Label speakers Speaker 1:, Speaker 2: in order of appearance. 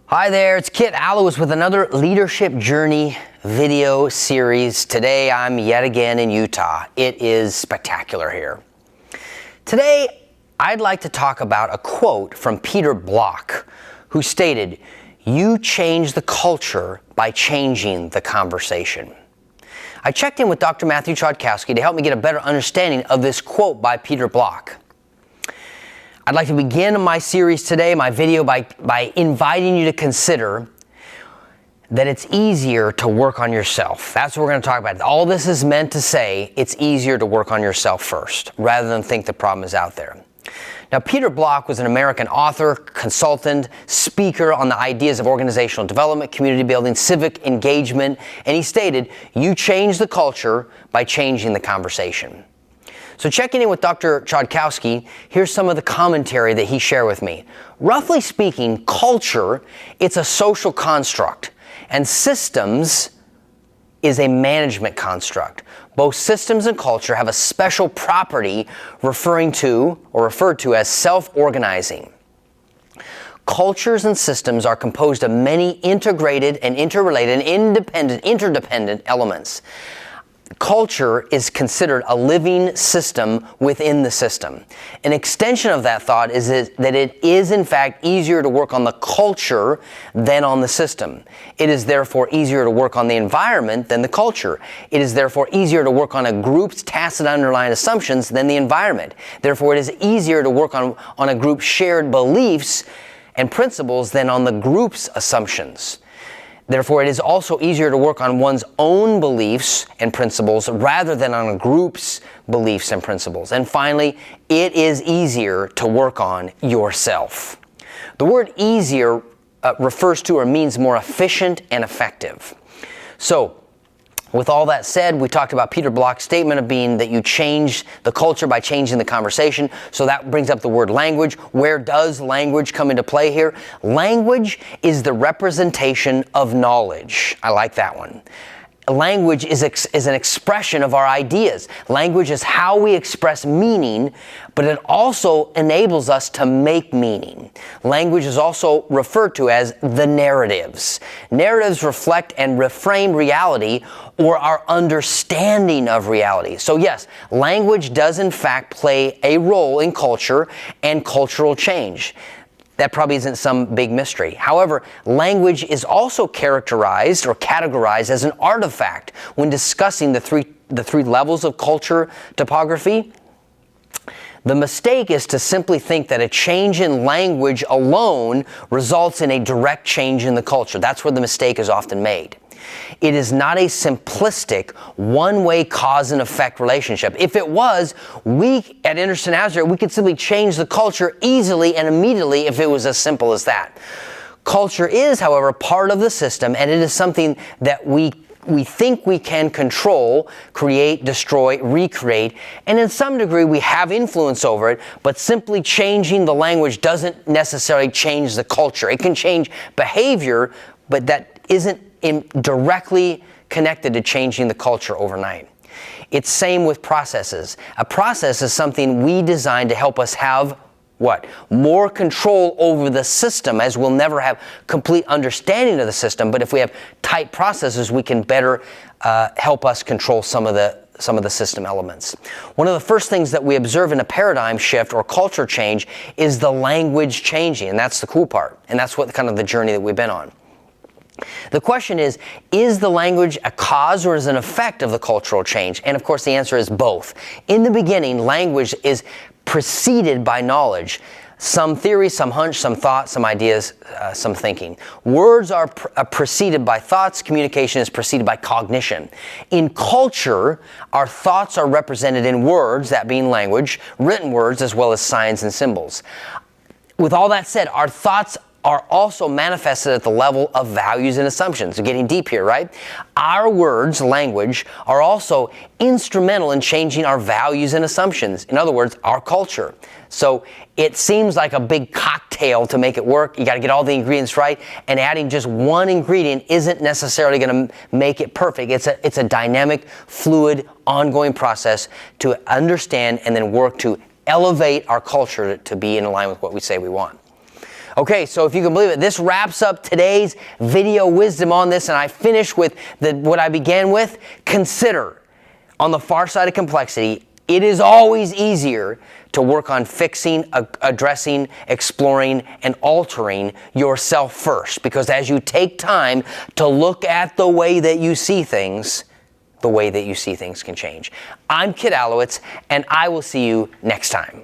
Speaker 1: Hi there, it's Kit Allowes with another Leadership Journey video series. Today I'm yet again in Utah. It is spectacular here. Today I'd like to talk about a quote from Peter Block, who stated, "You change the culture by changing the conversation." I checked in with Dr. Matthew Chodkowski to help me get a better understanding of this quote by Peter Block. I'd like to begin my series today, my video, by inviting you to consider that it's easier to work on yourself. That's what we're going to talk about. All this is meant to say it's easier to work on yourself first, rather than think the problem is out there. Now, Peter Block was an American author, consultant, speaker on the ideas of organizational development, community building, civic engagement, and he stated, "You change the culture by changing the conversation." So checking in with Dr. Chodkowski, here's some of the commentary that he shared with me. Roughly speaking, culture, it's a social construct, and systems is a management construct. Both systems and culture have a special property referred to as self-organizing. Cultures and systems are composed of many integrated and interrelated and interdependent elements. Culture is considered a living system within the system. An extension of that thought is that it is in fact easier to work on the culture than on the system. It is therefore easier to work on the environment than the culture. It is therefore easier to work on a group's tacit underlying assumptions than the environment. Therefore, it is easier to work on a group's shared beliefs and principles than on the group's assumptions. Therefore, it is also easier to work on one's own beliefs and principles rather than on a group's beliefs and principles. And finally, it is easier to work on yourself. The word easier refers to or means more efficient and effective. So, with all that said, we talked about Peter Block's statement of being that you change the culture by changing the conversation. So that brings up the word language. Where does language come into play here? Language is the representation of knowledge. I like that one. Language is an expression of our ideas. Language is how we express meaning, but it also enables us to make meaning. Language is also referred to as the narratives. Narratives reflect and reframe reality or our understanding of reality. So yes, language does in fact play a role in culture and cultural change. That probably isn't some big mystery. However, language is also characterized or categorized as an artifact when discussing the three levels of culture topography. The mistake is to simply think that a change in language alone results in a direct change in the culture. That's where the mistake is often made. It is not a simplistic one-way cause and effect relationship. If it was, we at Anderson Hazard, we could simply change the culture easily and immediately if it was as simple as that. Culture is, however, part of the system, and it is something that we think we can control, create, destroy, recreate, and in some degree we have influence over it, but simply changing the language doesn't necessarily change the culture. It can change behavior, but that isn't directly connected to changing the culture overnight. It's same with processes. A process is something we design to help us have what? More control over the system, as we'll never have complete understanding of the system, but if we have tight processes, we can better help us control some of the system elements. One of the first things that we observe in a paradigm shift or culture change is the language changing, and that's the cool part, and that's what kind of the journey that we've been on. The question is the language a cause or is an effect of the cultural change? And of course the answer is both. In the beginning, language is preceded by knowledge. Some theory, some hunch, some thought, some ideas, some thinking. Words are preceded by thoughts. Communication is preceded by cognition. In culture, our thoughts are represented in words, that being language, written words, as well as signs and symbols. With all that said, our thoughts are also manifested at the level of values and assumptions. We're getting deep here, right? Our words, language, are also instrumental in changing our values and assumptions. In other words, our culture. So it seems like a big cocktail to make it work. You got to get all the ingredients right, and adding just one ingredient isn't necessarily going to make it perfect. It's a dynamic, fluid, ongoing process to understand and then work to elevate our culture to be in line with what we say we want. Okay, so if you can believe it, this wraps up today's video wisdom on this, and I finish with what I began with. Consider, on the far side of complexity, it is always easier to work on fixing, addressing, exploring, and altering yourself first. Because as you take time to look at the way that you see things, the way that you see things can change. I'm Kit Allowitz, and I will see you next time.